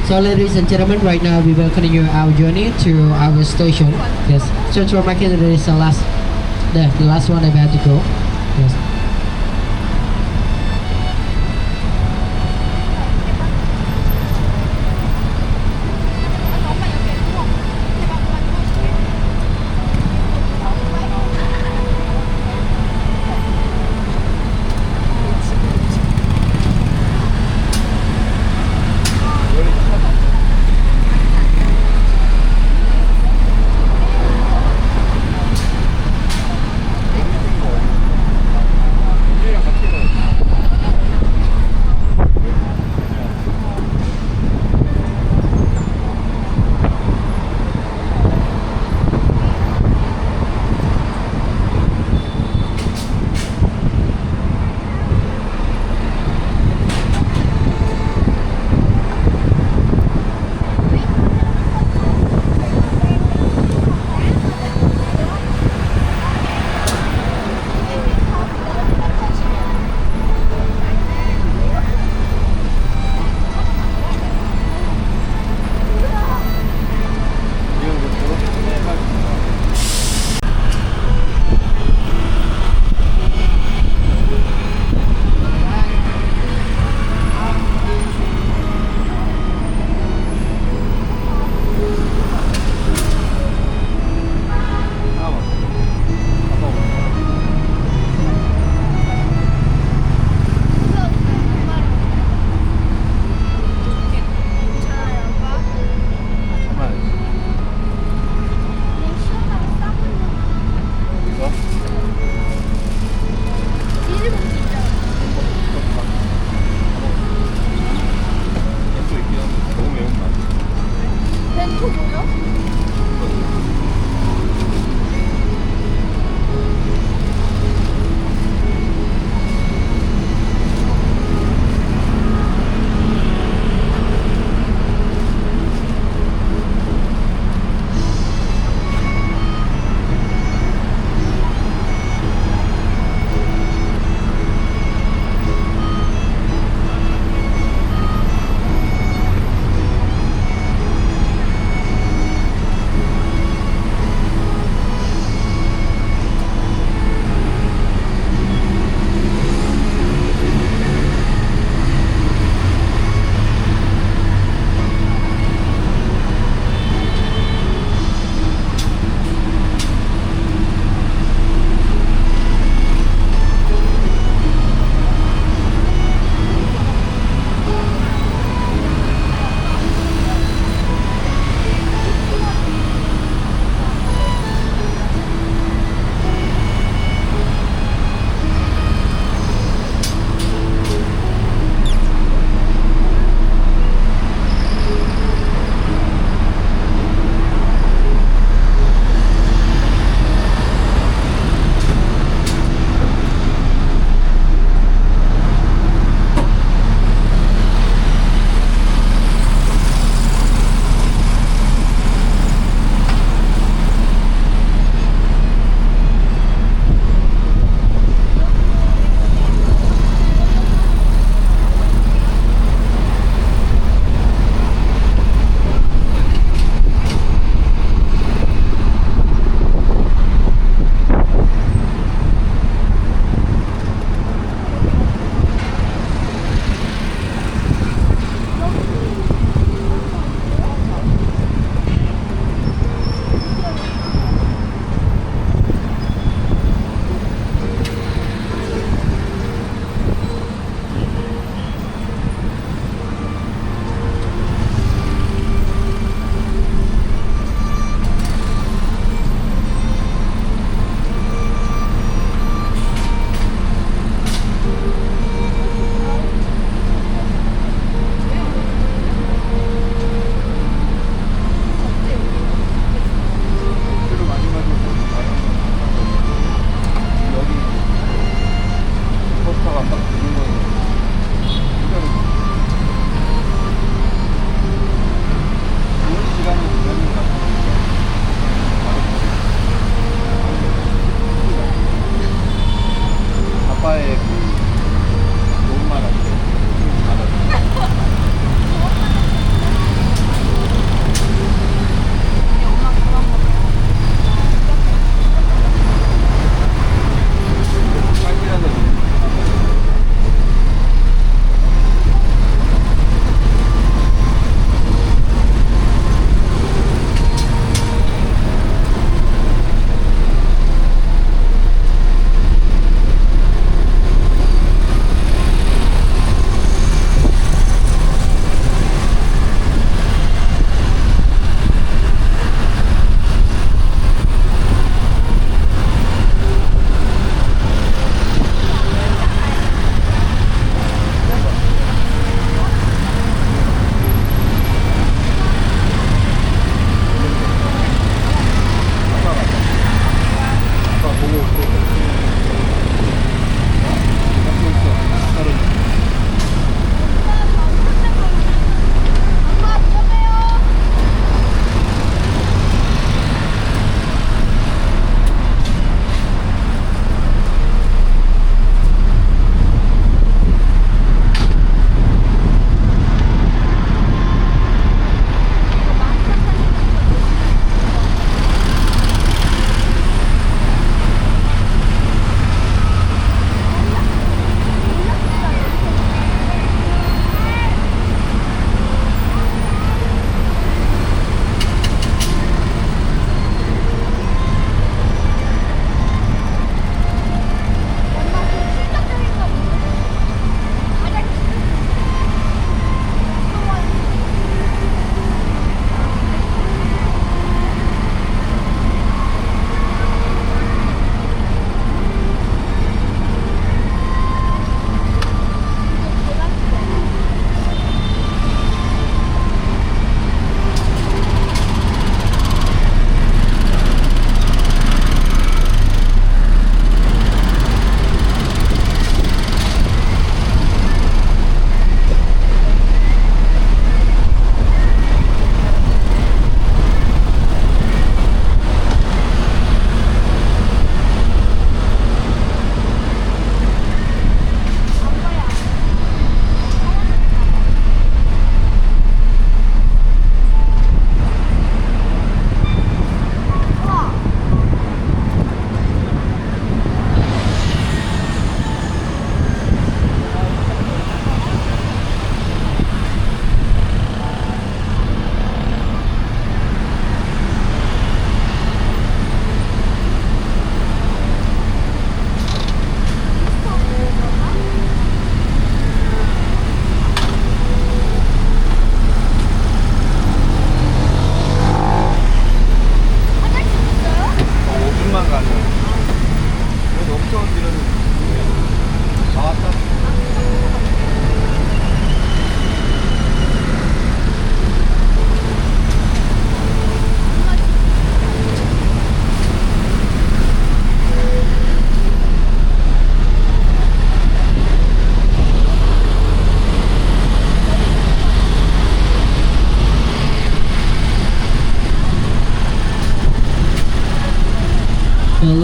So ladies and gentlemen, right now we will continue our journey to our station. Yes, Central Market is the last one that we have to go. Yes.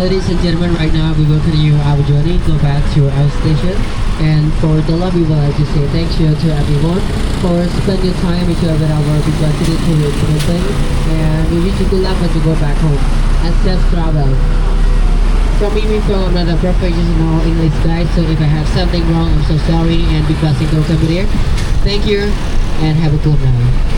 Ladies and gentlemen, right now we will continue our journey, go back to our station. And for the love, we would like to say thank you to everyone for spending your time with us at our big city to thing. And we wish you good luck when you go back home. And safe travel. From me, I'm not a professional English guy, so if I have something wrong, I'm so sorry. And big blessing to everybody. Thank you, and have a good night.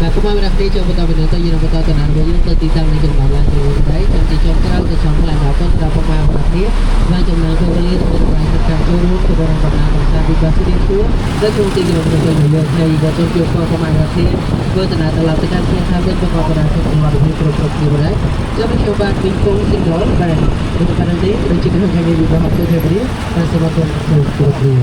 បាទពុកម៉ែម្នាក់គ្នាចូលបន្តពីនេះទៅយើងនឹងបន្តដំណើររបស់យើងទៅទីតាំងនៃចំណោមឡានទី1ដែរតាមទីចុងក្រោយទៅចំផ្លែដល់ប៉ុន្តែពុកម៉ែម្នាក់គ្នាបានចំណាយពេលវេលាទៅក្នុងការចូលរួមទៅក្នុងដំណើរកម្សាន្តពីបាស៊ីទីទួនៅក្នុងទីក្រុងភ្នំពេញនៅថ្ងៃក៏ចូលជួបពុកម៉ែម្នាក់គ្នាធ្វើដំណើរទៅឡើងទៅកាន់ទីខាងវិញប្រកបដោយសុខភាពគ្រប់គ្នាដែរចាំខ្ញុំបាទពីគង់ស៊ីងឡបាទនៅកណ្ដាលនេះដូចជាក្នុងថ្ងៃនេះវិបត្តិទៅទេបាទសូមអរគុណគ្រប់គ្នា